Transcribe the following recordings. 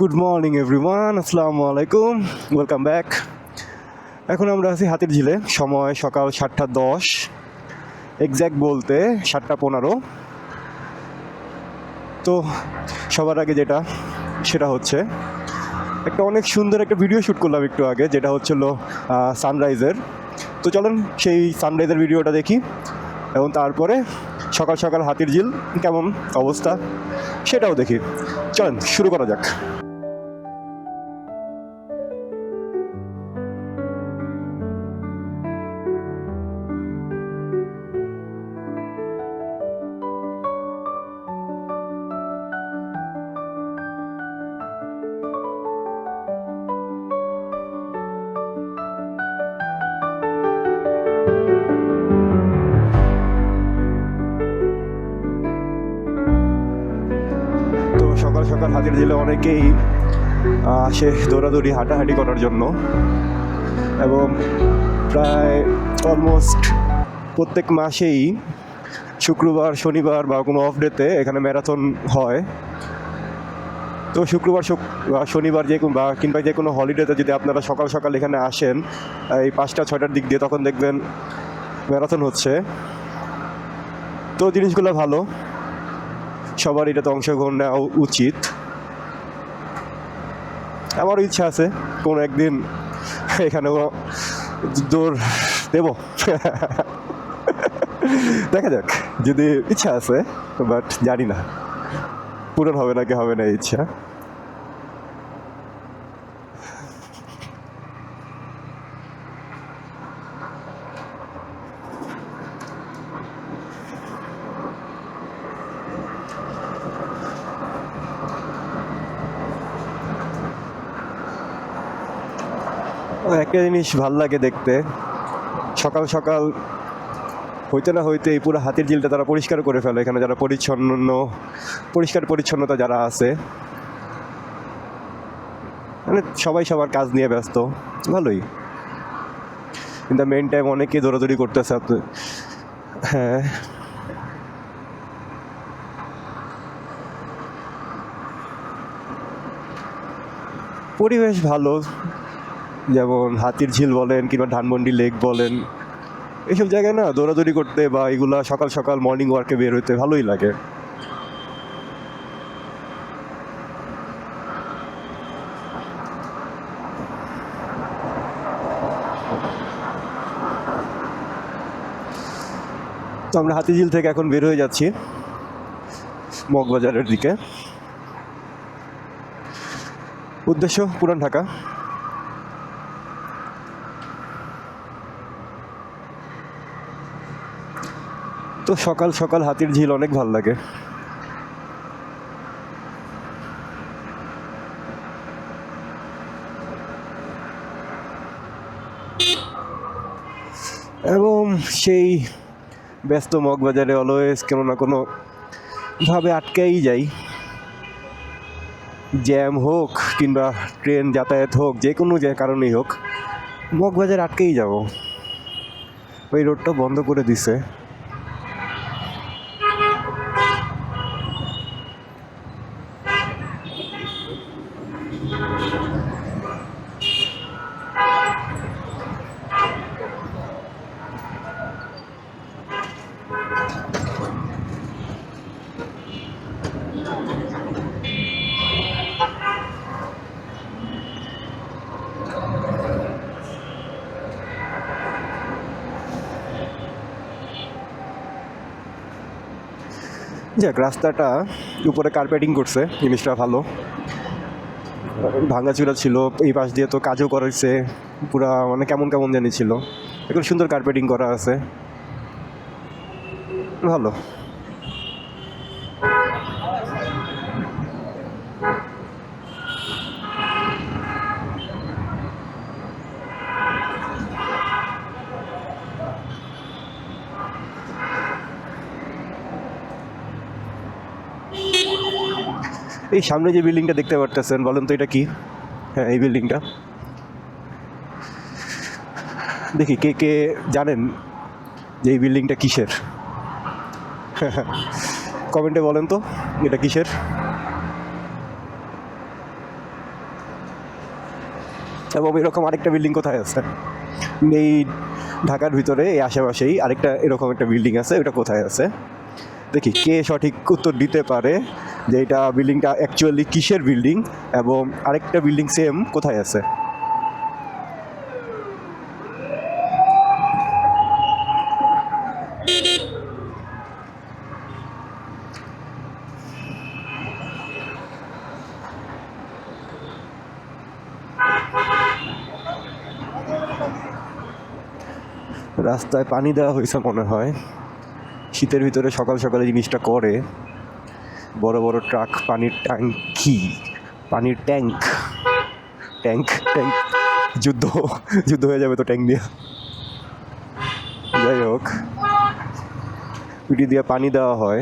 Good morning everyone, আসসালামু আলাইকুম, welcome back. এখন আমরা আছি হাতির ঝিলে। সময় সকাল 7:10, এক্স্যাক্ট বলতে 7:15। তো সবার আগে সেটা হচ্ছে একটা অনেক সুন্দর একটা ভিডিও শ্যুট করলাম একটু আগে, যেটা হচ্ছিল সানরাইজের। তো চলেন সেই সানরাইজের ভিডিওটা দেখি, এবং তারপরে সকাল সকাল হাতির ঝিল কেমন অবস্থা সেটাও দেখি। চলেন শুরু করা যাক। সকাল সকাল হাতির ঝিলে অনেকেই আসে দৌড়াদৌড়ি হাঁটাহাঁটি করার জন্য, এবং প্রায় অলমোস্ট প্রত্যেক মাসেই শুক্রবার, শনিবার বা কোনো অফ ডেতে এখানে ম্যারাথন হয়। তো শুক্রবার, শনিবার কিংবা যে কোনো হলিডেতে যদি আপনারা সকাল সকাল এখানে আসেন এই 5টা-6টার দিক দিয়ে, তখন দেখবেন ম্যারাথন হচ্ছে। তো জিনিসগুলো ভালো, সবার এটাতে অংশগ্রহণ নেওয়া উচিত। আমারও ইচ্ছা আছে কোনো একদিন এখানেও দৌড় দেব। দেখা যাক, যদি ইচ্ছা আছে, বাট জানি না পূরণ হবে নাকি হবে না ইচ্ছা। একটা জিনিস ভাল লাগে দেখতে, সকাল সকাল হইতে না হইতে এই পুরো হাতির ঝিলটা তারা পরিষ্কার করে ফেলে। এখানে যারা পরিষ্কার পরিচ্ছন্নতা যারা আছে, মানে সবাই সবার কাজ নিয়ে ব্যস্ত, ভালোই। কিন্তু মেন টাইম অনেকেই দৌড়াদৌড়ি করতেছে। হ্যাঁ, পরিবেশ ভালো, যেমন হাতির ঝিল বলেন কিংবা ধানমন্ডি লেক বলেন, এইসব জায়গায় না দৌড়াদৌড়ি করতে বা এগুলা সকাল সকাল মর্নিং ওয়ার্কে বের হইতে ভালোই লাগে। তো আমরা হাতিঝিল থেকে এখন বের হয়ে যাচ্ছি মগবাজারের দিকে, উদ্দেশ্য পুরান ঢাকা। তো সকাল সকাল হাতির ঝিল অনেক ভালো লাগে। এবং সেই ব্যস্ত মগবাজারে অলওয়েজ কোনো না কোনো ভাবে আটকেই যাই, জ্যাম হোক কিংবা ট্রেন যাতায়াত হোক, যে কোনো কারণেই হোক, মগবাজার আটকেই যাব। ওই রোডটা বন্ধ করে দিছে। যাক, রাস্তাটা উপরে কার্পেটিং করছে, জিনিসটা ভালো। ভাঙাচুরা ছিল, এই পাশ দিয়ে তো কাজও করেছে, পুরা মানে কেমন কেমন জানি ছিল। এখন সুন্দর কার্পেটিং করা আছে, ভালো। এই সামনে যে বিল্ডিংটা দেখতে পারতেছেন, বলেন তো এটা কি? হ্যাঁ, এই বিল্ডিংটা। দেখি কে কে জানেন যে এই বিল্ডিংটা কিসের। কমেন্টে বলেন তো এটা কিসের। এবং এরকম আরেকটা বিল্ডিং কোথায় আছে এই ঢাকার ভিতরে এই আশেপাশেই আরেকটা এরকম একটা বিল্ডিং আছে, ওটা কোথায় আছে দেখি কে সঠিক উত্তর দিতে পারে যে এটা বিল্ডিংটা অ্যাকচুয়ালি কিসের বিল্ডিং এবং আরেকটা বিল্ডিং সেম কোথায় আছে। রাস্তায় পানি দেওয়া হয়েছে মনে হয়, শীতের ভিতরে সকাল সকালে জিনিসটা করে। বড় বড় ট্রাক, পানির ট্যাঙ্কি, পানির ট্যাঙ্ক ট্যাঙ্ক ট্যাঙ্ক যুদ্ধ যুদ্ধ হয়ে যাবে তো ট্যাঙ্ক দিয়ে। যাই হোক, পিটি দিয়ে পানি দেওয়া হয়,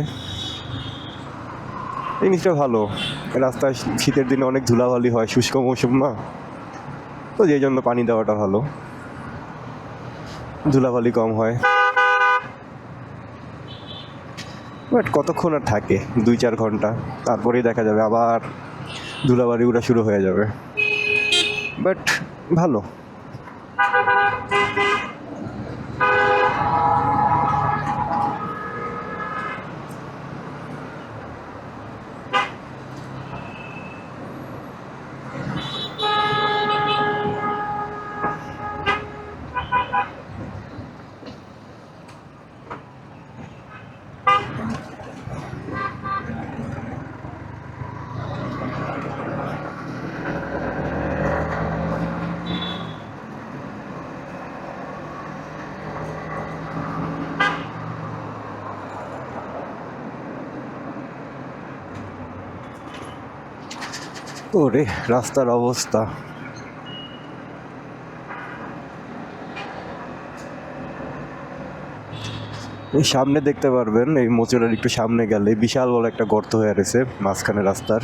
এই জিনিসটা ভালো। রাস্তায় শীতের দিনে অনেক ধুলাবালি হয়, শুষ্ক মৌসুম না, তো যেই জন্য পানি দেওয়াটা ভালো, ধুলাবালি কম হয়। বাট কতক্ষণ আর থাকে, 2-4 ঘন্টা, তারপরেই দেখা যাবে আবার ধুলাবালি উড়া শুরু হয়ে যাবে। বাট ভালো। ওরে রাস্তার অবস্থা, এই সামনে দেখতে পারবেন, এই মোচড়ের একটু সামনে গেলে বিশাল বড় একটা গর্ত হয়ে রয়েছে মাঝখানে রাস্তার।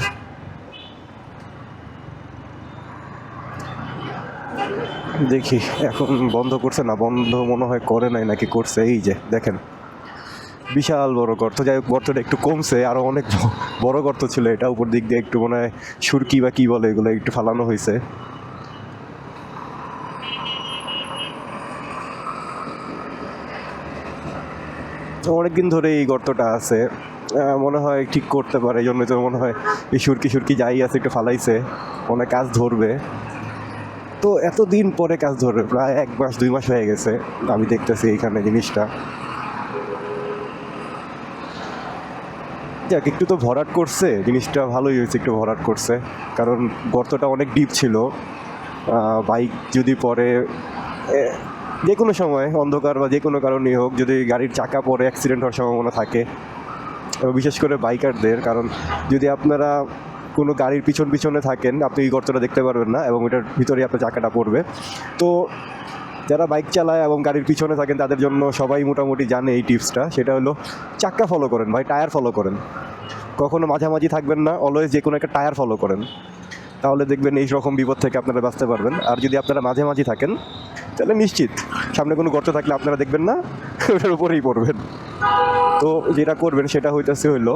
দেখি এখন বন্ধ করছে না, বন্ধ মনে হয় করে নাই, নাকি করছে, এই যে দেখেন বিশাল বড় গর্ত। যাই হোক, গর্তটা একটু কমছে, আরও অনেক বড় গর্ত ছিল এটা, উপর দিক দিয়ে একটু মনে হয় সুরকি বা কী বলে এগুলো একটু ফালানো হয়েছে। অনেকদিন ধরে এই গর্তটা আছে, মনে হয় ঠিক করতে পারে, এই জন্য তো মনে হয় এই সুরকি সুরকি যাই আছে একটু ফালাইছে, মনে হয় কাজ ধরবে। তো এতদিন পরে কাজ ধরবে, প্রায় 1 মাস 2 মাস হয়ে গেছে আমি দেখতেছি এইখানে জিনিসটা। যাক, একটু তো ভরাট করছে, জিনিসটা ভালোই হয়েছে, একটু ভরাট করছে, কারণ গর্তটা অনেক ডিপ ছিল। বাইক যদি পরে যে কোনো সময় অন্ধকার বা যে কোনো কারণেই হোক, যদি গাড়ির চাকা পরে অ্যাক্সিডেন্ট হওয়ার সম্ভাবনা থাকে, এবং বিশেষ করে বাইকারদের, কারণ যদি আপনারা কোনো গাড়ির পিছনে থাকেন, আপনি এই গর্তটা দেখতে পারবেন না এবং এটার ভিতরেই আপনার চাকাটা পড়বে। তো যারা বাইক চালায় এবং গাড়ির পিছনে থাকেন তাদের জন্য সবাই মোটামুটি জানে এই টিপসটা, সেটা হলো চাক্কা ফলো করেন ভাই, টায়ার ফলো করেন, কখনো মাঝামাঝি থাকবেন না, অলওয়েজ যে কোনো একটা টায়ার ফলো করেন, তাহলে দেখবেন এই রকম বিপদ থেকে আপনারা বাঁচতে পারবেন। আর যদি আপনারা মাঝামাঝি থাকেন তাহলে নিশ্চিত সামনে কোনো গর্ত থাকলে আপনারা দেখবেন না, ওটার উপরেই পড়বেন। তো যেটা করবেন সেটা হইলো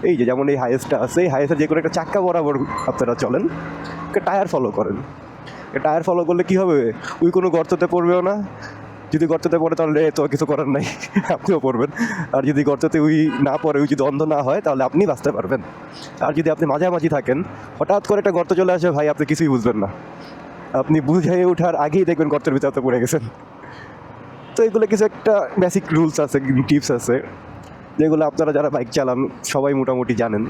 এই যে যেমন এই হাইয়েস্টটা আছে, এই হাইয়েস্টের যে কোনো একটা চাক্কা বরাবর আপনারা চলেন, টায়ার ফলো করেন। টায়ার ফলো করলে কী হবে, ওই কোনো গর্ততে পড়বেও না, যদি গর্ততে পড়ে তাহলে তো কিছু করার নাই, আপনিও পড়বেন। আর যদি গর্ততে ওই না পড়ে, ওই যদি অন্ধ না হয়, তাহলে আপনি বাঁচতে পারবেন। আর যদি আপনি মাঝামাঝি থাকেন, হঠাৎ করে একটা গর্ত চলে আসে ভাই, আপনি কিছুই বুঝবেন না, আপনি বুঝে ওঠার আগেই দেখবেন গর্তের ভিতরে পড়ে গেছেন। তো এগুলো কিছু একটা বেসিক রুলস আছে, টিপস আছে, যেগুলো আপনারা যারা বাইক চালান সবাই মোটামুটি জানেন।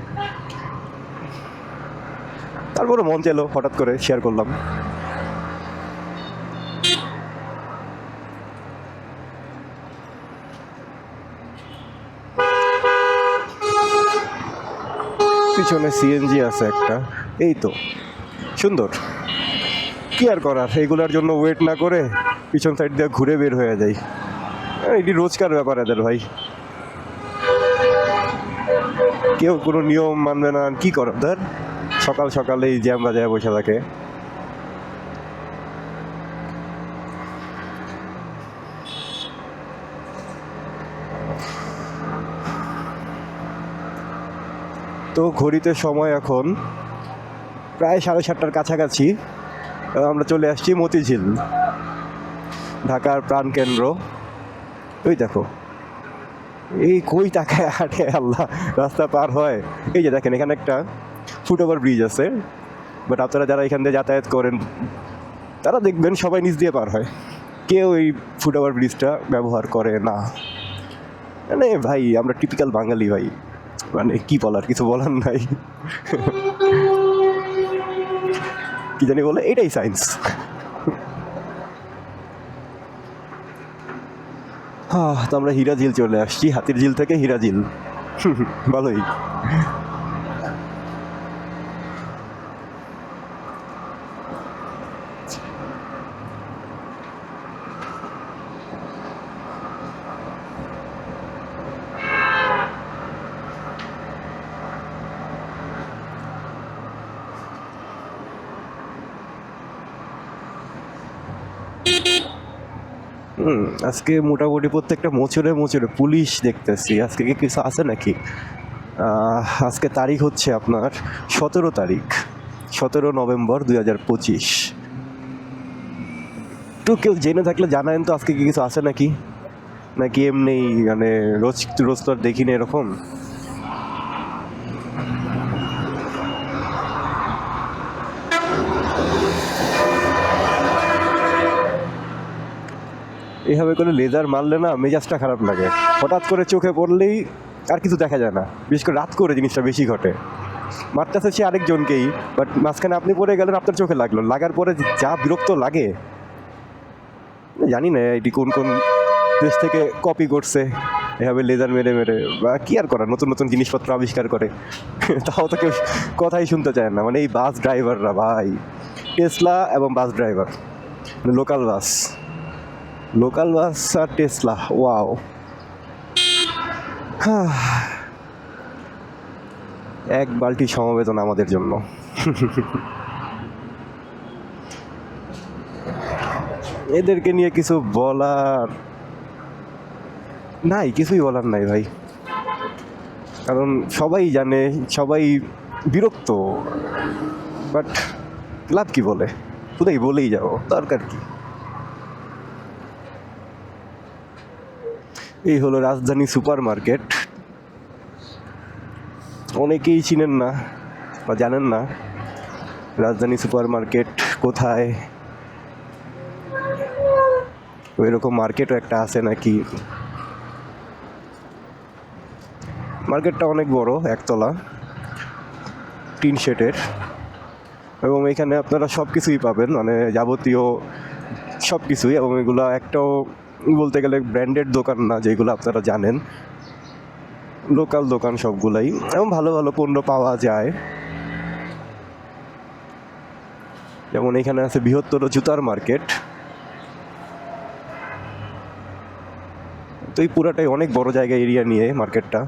তারপরে মন চাইলো হঠাৎ করে শেয়ার করলাম। পিছনে সিএনজি আছে একটা, এই তো সুন্দর। কি আর করার, এইগুলোর জন্য ওয়েট না করে পিছন সাইড দিয়ে ঘুরে বের হয়ে যায়, এটি রোজকার ব্যাপার এদের ভাই, কেউ কোনো নিয়ম মানবে না, কি করার, ধর সকাল সকালেই জ্যাম বাজায় বসে থাকে। তো ঘড়িতে সময় এখন প্রায় 7:30টার কাছাকাছি। আমরা চলে আসছি মতিঝিল, ঢাকার প্রাণকেন্দ্র। ওই দেখো, এই কই টাকায় হাঁটে আল্লাহ, রাস্তা পার হয়। এই যে দেখেন এখানে একটা ফুটওভার ব্রিজ আছে, বাট আপনারা যারা এখান দিয়ে যাতায়াত করেন তারা দেখবেন সবাই নিচ দিয়ে পার হয়, কেউ এই ফুটওভার ব্রিজটা ব্যবহার করে না। মানে ভাই আমরা টিপিক্যাল বাঙালি ভাই, মানে কি বলার, কিছু বলার নাই। কি জানি বলে, এটাই সায়েন্স। তো আমরা হীরাঝিল চলে আসছি, হাতির ঝিল থেকে হীরাঝিল। ভালোই। আজকে মোটামুটি প্রত্যেকটা মোচড়ে মোচড়ে পুলিশ দেখতেছি। আজকে কি কিছু আছে নাকি? আজকে তারিখ হচ্ছে আপনার 17 তারিখ, 17 নভেম্বর 2025। তো কেউ জেনে থাকলে জানায়েন তো, আজকে কি কিছু আছে নাকি, নাকি এমনি মানে রোজ রোজ তো আর দেখি না এরকম। এইভাবে করে লেজার মারলে না মেজাজটা খারাপ লাগে, হঠাৎ করে চোখে পড়লেই আর কিছু দেখা যায় না। বিশেষ করে রাত করে জিনিসটা বেশি ঘটে। মারতেছে সে আরেকজনকেই, বাট মাঝখানে আপনি পড়ে গেলেন, আপনার চোখে লাগলো, লাগার পরে যা বিরক্ত লাগে। জানি না এটি কোন কোন দেশ থেকে কপি করছে এভাবে লেজার মেরে মেরে, বা কি আর করার, নতুন নতুন জিনিসপত্র আবিষ্কার করে। তাও তো কেউ কথাই শুনতে চায় না। মানে এই বাস ড্রাইভাররা ভাই, টেসলা এবং bus driver, local bus, local bus আর টেসলা, ওয়াও। এক বালতি সমবেদনা আমাদের জন্য। এদেরকে নিয়ে কিছু বলার নাই, কিছুই বলার নাই ভাই, কারণ সবাই জানে, সবাই বিরক্ত। বাট লাভ কি বলে, শুধুই বলেই যাও, দরকার কি। এই হলো রাজধানী সুপার মার্কেট। অনেকেই চিনেন না বা জানেন না রাজধানী সুপার মার্কেট কোথায়, ওই রকম মার্কেটও একটা আছে নাকি। মার্কেটটা অনেক বড়, একতলা, টিন শেডের, এবং এখানে আপনারা সব কিছুই পাবেন, মানে যাবতীয় সব কিছুই। এবং এগুলো একটাও বলতে গেলে ব্র্যান্ডেড দোকান না, যেগুলো আপনারা জানেন, লোকাল দোকান সবগুলাই, এবং ভালো ভালো পণ্য পাওয়া যায়। যেমন এখানে আছে বৃহত্তর জুতার মার্কেট। তো এই পুরাটাই অনেক বড় জায়গা এরিয়া নিয়ে মার্কেটটা।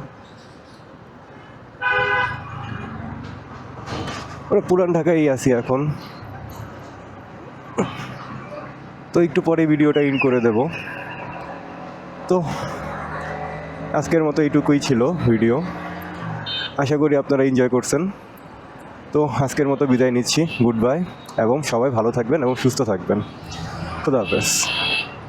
আমরা পুরান ঢাকায় আছি এখন। তো একটু পরে ভিডিওটা ইন করে দেব। তো আজকের মতো এইটুকুই ছিল ভিডিও, আশা করি আপনারা এনজয় করছেন। তো আজকের মতো বিদায় নিচ্ছি, গুড বাই, এবং সবাই ভালো থাকবেন এবং সুস্থ থাকবেন। খুদা হাফেজ।